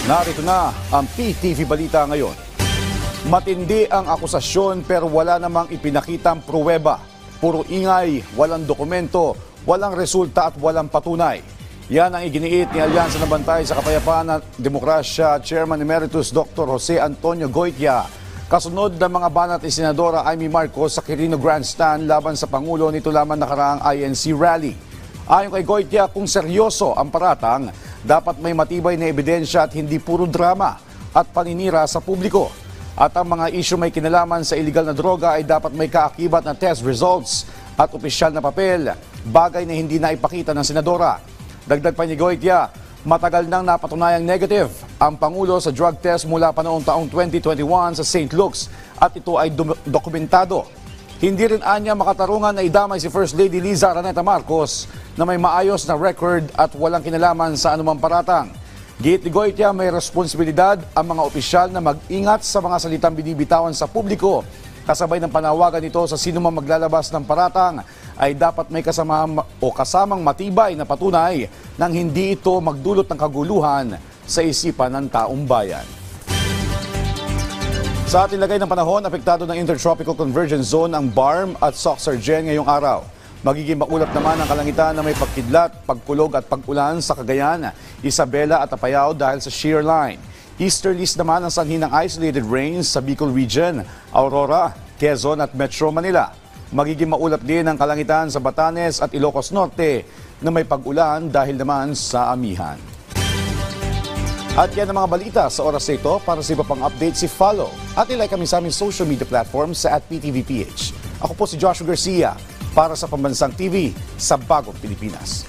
Narito na ang PTV Balita ngayon. Matindi ang akusasyon pero wala namang ipinakitang pruweba. Puro ingay, walang dokumento, walang resulta at walang patunay. Yan ang iginiit ni Alyansa ng Bantay sa Kapayapaan at Demokrasya Chairman Emeritus Dr. Jose Antonio Goytia. Kasunod ng mga banat ni Senadora Amy Marcos sa Quirino Grandstand laban sa Pangulo nito lamang nakaraang INC rally. Ayon kay Goytia, kung seryoso ang paratang, dapat may matibay na ebidensya at hindi puro drama at paninira sa publiko. At ang mga isyu may kinalaman sa iligal na droga ay dapat may kaakibat na test results at opisyal na papel, bagay na hindi na ipakita ng senadora. Dagdag pa ni Goytia, matagal nang napatunayang negative ang Pangulo sa drug test mula pa noong taong 2021 sa St. Luke's at ito ay dokumentado. Hindi rin anya makatarungan na idamay si First Lady Liza Araneta Marcos na may maayos na record at walang kinalaman sa anumang paratang. Giit ni Goytia, may responsibilidad ang mga opisyal na mag-ingat sa mga salitang binibitawan sa publiko. Kasabay ng panawagan nito sa sinumang maglalabas ng paratang ay dapat may kasamang matibay na patunay nang hindi ito magdulot ng kaguluhan sa isipan ng taong bayan. Sa ating lagay ng panahon, apektado ng Intertropical Convergence Zone ang BARM at Soxargen ngayong araw. Magiging maulap naman ang kalangitan na may pagkidlat, pagkulog at pag-ulan sa Cagayan, Isabela at Apayao dahil sa shear line. Easterlies naman ang sanhi ng isolated rains sa Bicol Region, Aurora, Quezon at Metro Manila. Magiging maulap din ang kalangitan sa Batanes at Ilocos Norte na may pag-ulan dahil naman sa amihan. At yan ang mga balita sa oras na ito. Para sa iba pang updates, follow at ilike kami sa aming social media platforms sa @PTVPH. Ako po si Joshua Garcia para sa Pambansang TV sa Bagong Pilipinas.